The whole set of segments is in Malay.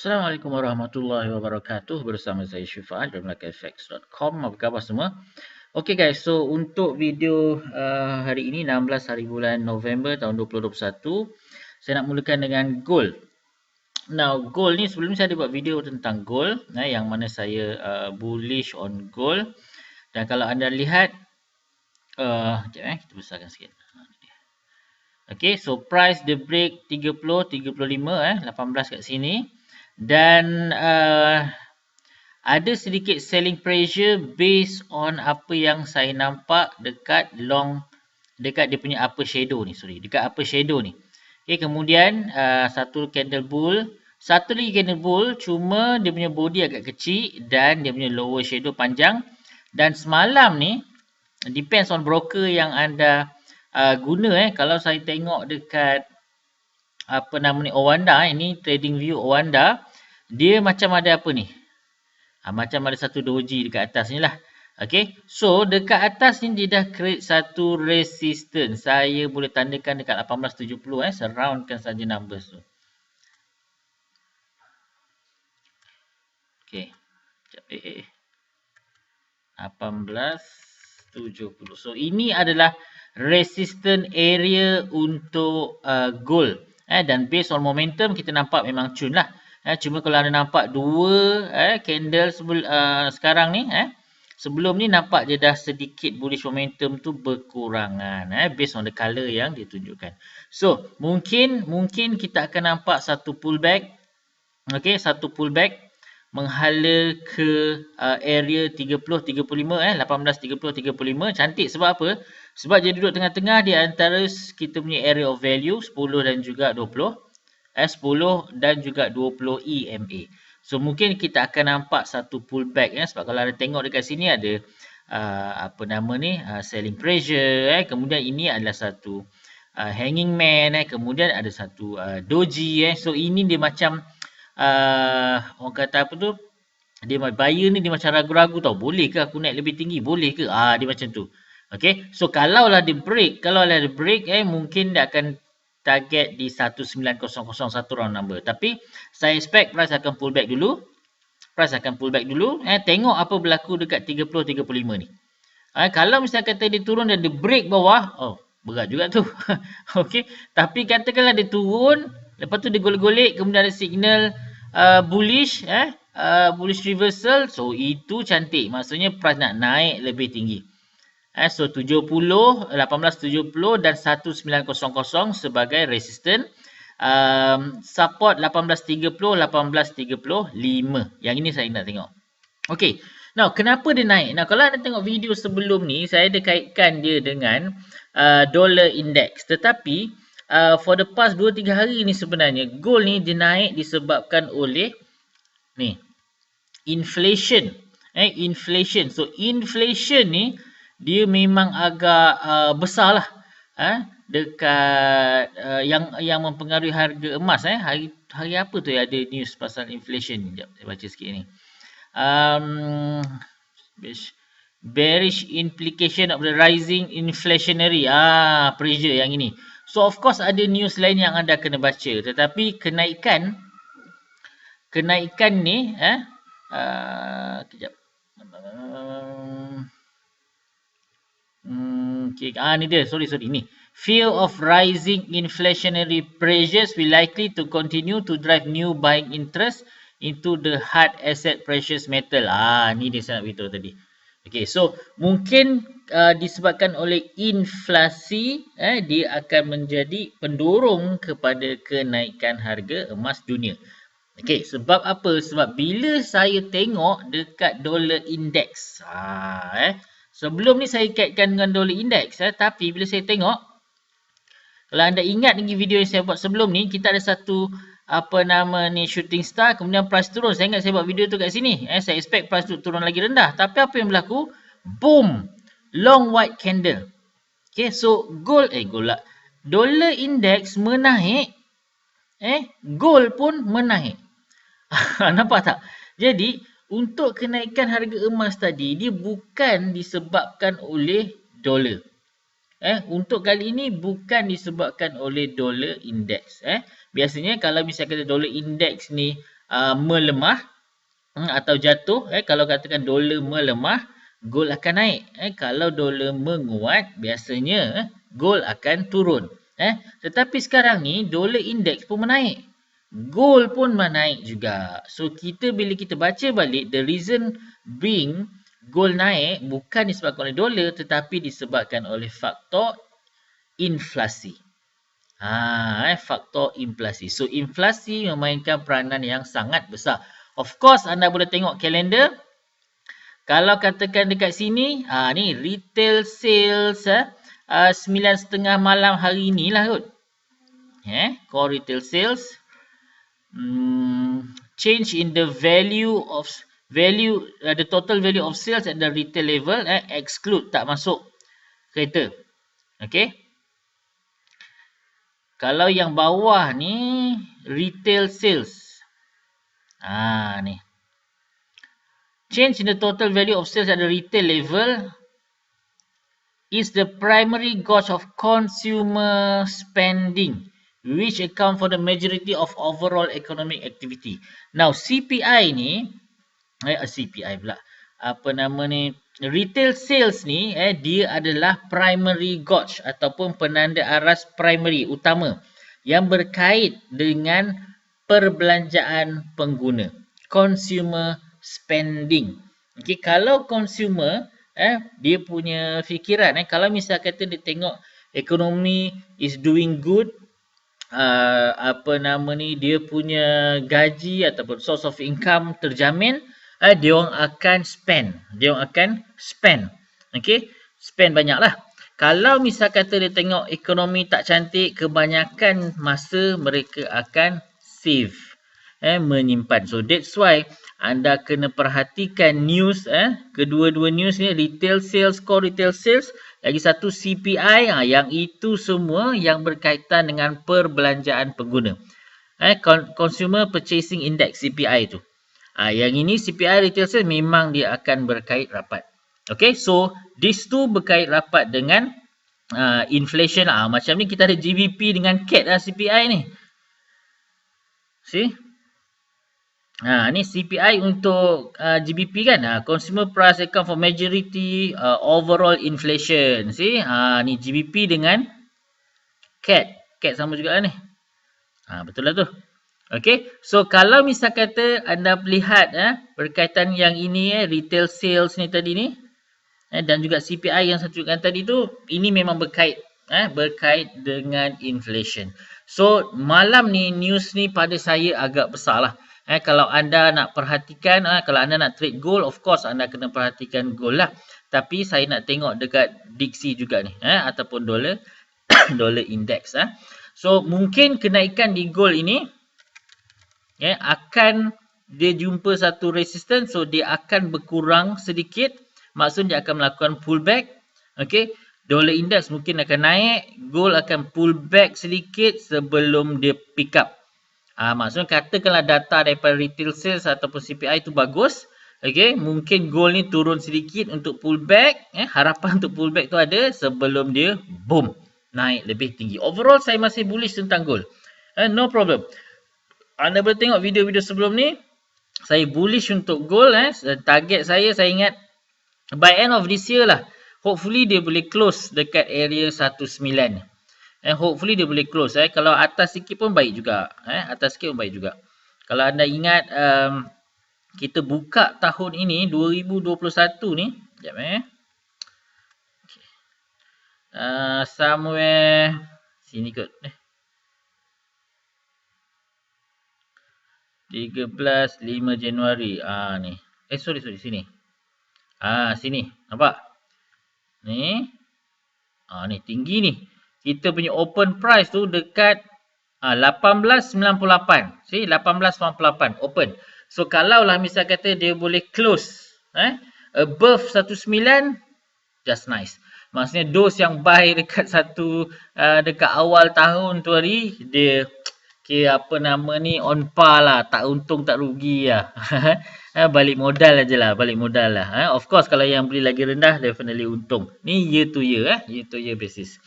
Assalamualaikum warahmatullahi wabarakatuh. Bersama saya Syifan dari MelakaFX.com. Apa khabar semua? Okay guys, so untuk video hari ini 16 hari bulan November tahun 2021, saya nak mulakan dengan gold. Now gold ni sebelum ni saya ada buat video tentang gold yang mana saya bullish on gold. Dan kalau anda lihat sekejap kita besarkan sikit. Okay, so price dia break 30, 35 18 kat sini. Dan ada sedikit selling pressure based on apa yang saya nampak dekat dia punya upper shadow ni, dekat upper shadow ni. Okay, kemudian satu candle bull, satu lagi candle bull, cuma dia punya body agak kecil dan dia punya lower shadow panjang. Dan semalam ni depends on broker yang anda guna. Kalau saya tengok dekat apa nama ni, Owanda, ini trading view Owanda, dia macam ada apa ni, macam ada satu doji dekat atas ni lah. Okay, so dekat atas ni dia dah create satu resistance. Saya boleh tandakan dekat 1870. Surroundkan saja numbers tu. Okay, 1870. So ini adalah resistance area untuk gold. Dan based on momentum kita nampak memang cun lah. Cuma kalau anda nampak dua candle sekarang ni, sebelum ni nampak dia dah sedikit bullish momentum tu berkurangan based on the color yang ditunjukkan. So mungkin kita akan nampak satu pullback. Okay, satu pullback menghala ke area 30 35 18 30 35. Cantik sebab apa? Sebab dia duduk tengah-tengah di antara kita punya area of value 10 dan juga 20. 10 dan juga 20 EMA. So mungkin kita akan nampak satu pullback sebab kalau anda tengok dekat sini ada apa nama ni, selling pressure, kemudian ini adalah satu hanging man, kemudian ada satu doji. So ini dia macam orang kata apa tu, dia buyer ni dia macam ragu-ragu tau, boleh ke aku naik lebih tinggi, boleh ke, dia macam tu. Okay, so kalaulah dia break, mungkin dia akan target di 19001 round number. Tapi saya expect price akan pull back dulu. Tengok apa berlaku dekat 30-35 ni. Kalau misalnya kata dia turun dan dia break bawah, berat juga tu. Okay, tapi katakanlah dia turun, lepas tu dia golek-golek, kemudian ada signal bullish, bullish reversal. So itu cantik, maksudnya price nak naik lebih tinggi. So 70, 1870 dan 1900 sebagai resistance. Support 1830, 1835. Yang ini saya nak tengok. Okay, now kenapa dia naik? Now kalau anda tengok video sebelum ni, saya ada kaitkan dia dengan dollar index. Tetapi for the past 2-3 hari ni sebenarnya gold ni dia naik disebabkan oleh ni, inflation. Inflation. So inflation ni dia memang agak besar lah dekat yang mempengaruhi harga emas. Hari apa tu ada news pasal inflation ni? Sekejap, saya baca sikit ni. Bearish implication of the rising inflationary pressure, yang ini. So of course ada news lain yang anda kena baca, tetapi kenaikan ni kejap. Ni dia, sorry ni. Fear of rising inflationary pressures will likely to continue to drive new buying interest into the hard asset precious metal. Ni dia saya nak beritahu tadi. Okay, so mungkin disebabkan oleh inflasi, dia akan menjadi pendorong kepada kenaikan harga emas dunia. Okay, sebab apa? Sebab bila saya tengok dekat dollar index, sebelum ni saya kaitkan dengan dollar index, tapi bila saya tengok, kalau anda ingat lagi video yang saya buat sebelum ni, kita ada satu apa nama ni, shooting star, kemudian price turun. Saya ingat saya buat video tu kat sini. Saya expect price tu turun lagi rendah. Tapi apa yang berlaku? Boom! Long white candle. Okay, so dollar index menaik, gold pun menaik. Nampak tak? Jadi untuk kenaikan harga emas tadi, dia bukan disebabkan oleh dolar. Untuk kali ini bukan disebabkan oleh dollar index. Biasanya kalau misalkan dollar index ni melemah atau jatuh, kalau katakan dolar melemah, gold akan naik. Kalau dolar menguat, biasanya gold akan turun. Tetapi sekarang ni dolar index pun menaik, gold pun menaik juga. So kita bila kita baca balik, the reason being gold naik bukan disebabkan oleh dolar, tetapi disebabkan oleh faktor inflasi. Faktor inflasi. So inflasi memainkan peranan yang sangat besar. Of course, anda boleh tengok kalender. Kalau katakan dekat sini, ni retail sales 9.30 malam hari ni lah kot. Core retail sales. Change in the value of the total value of sales at the retail level, exclude, tak masuk kereta. Okay. Kalau yang bawah ni retail sales. Ni. Change in the total value of sales at the retail level is the primary gauge of consumer spending, which account for the majority of overall economic activity. Now, CPI ni, CPI pula, retail sales ni, dia adalah primary gauge ataupun penanda aras primary, utama, yang berkait dengan perbelanjaan pengguna, consumer spending. Okay, kalau consumer, dia punya fikiran, kalau misal kata dia tengok ekonomi is doing good, dia punya gaji ataupun source of income terjamin, dia orang akan spend. Okay, spend banyak lah. Kalau misal kata dia tengok ekonomi tak cantik, kebanyakan masa mereka akan save, menyimpan. So that's why anda kena perhatikan news, kedua-dua news ni, retail sales, core retail sales, lagi satu CPI, yang itu semua yang berkaitan dengan perbelanjaan pengguna. Consumer Purchasing Index, CPI tu. Yang ini CPI retail sales memang dia akan berkait rapat. Okay, so these two berkait rapat dengan inflation. Macam ni kita ada GBP dengan CAD lah, CPI ni. See? Ni CPI untuk GBP kan. Consumer Price Account for Majority Overall Inflation. See? Ni GBP dengan CAD. CAD sama juga lah ni. Betul lah tu. Okay. So kalau misal kata anda lihat berkaitan yang ini, retail sales ni tadi ni, dan juga CPI yang saya tunjukkan tadi tu, ini memang berkait dengan inflation. So malam ni news ni pada saya agak besar lah. Kalau anda nak perhatikan, kalau anda nak trade gold, of course anda kena perhatikan gold lah. Tapi saya nak tengok dekat Dixie juga ni, ataupun dollar index. So mungkin kenaikan di gold ini akan dia jumpa satu resistance, so dia akan berkurang sedikit. Maksudnya dia akan melakukan pullback. Okay, dollar index mungkin akan naik, gold akan pullback sedikit sebelum dia pick up. Maksudnya katakanlah data daripada retail sales ataupun CPI itu bagus, okay, mungkin gold ni turun sedikit untuk pullback. Harapan untuk pullback tu ada sebelum dia boom, naik lebih tinggi. Overall saya masih bullish tentang gold. No problem. Anda boleh tengok video-video sebelum ni, saya bullish untuk gold. Target saya ingat by end of this year lah, hopefully dia boleh close dekat area 19. Hopefully dia boleh close. Kalau atas sikit pun baik juga. Atas sikit pun baik juga. Kalau anda ingat, kita buka tahun ini 2021 ni, sekejap somewhere sini kot. 13 5 Januari. Ni. Sorry sini. Sini. Nampak? Ni. Ni tinggi ni. Kita punya open price tu dekat 1898. See, 1898 open. So kalau lah misal kata dia boleh close above 19, just nice. Maksudnya those yang buy dekat dekat awal tahun tu hari, dia apa nama ni, on par lah, tak untung tak rugi lah. Balik modal aja lah, balik modal lah. Of course kalau yang beli lagi rendah definitely untung. Ni year to year, year to year basis.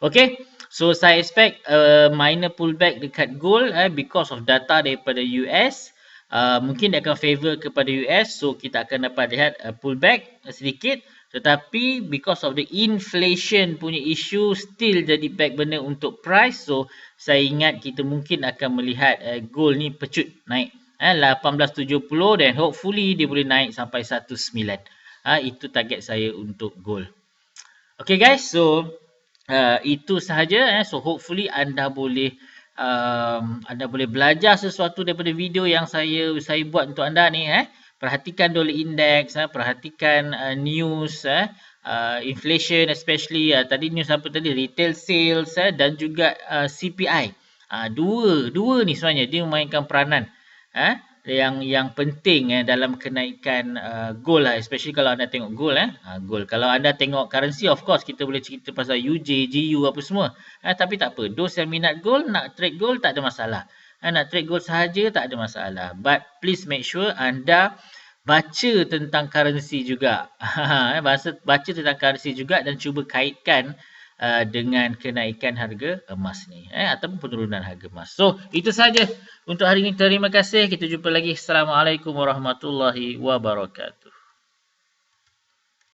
Okay, so saya expect minor pullback dekat gold because of data daripada US. Mungkin dia akan favor kepada US, so kita akan dapat lihat pullback sedikit. Tetapi because of the inflation punya issue still jadi back burner untuk price, so saya ingat kita mungkin akan melihat gold ni pecut naik 1870 dan hopefully dia boleh naik sampai 19. Itu target saya untuk gold. Okay guys, so itu sahaja. So hopefully anda boleh belajar sesuatu daripada video yang saya buat untuk anda ni. Perhatikan dollar index, perhatikan news, inflation especially, tadi news apa tadi, retail sales dan juga CPI. Dua ni sebenarnya dia memainkan peranan yang penting dalam kenaikan gold lah, especially kalau anda tengok gold gold. Kalau anda tengok currency, of course kita boleh cerita pasal UJ, GU apa semua, tapi tak apa, those yang minat gold, nak trade gold tak ada masalah. Nak trade gold sahaja tak ada masalah, but please make sure anda baca tentang currency juga. Baca tentang currency juga dan cuba kaitkan dengan kenaikan harga emas ni ataupun penurunan harga emas. So itu saja untuk hari ini. Terima kasih. Kita jumpa lagi. Assalamualaikum warahmatullahi wabarakatuh.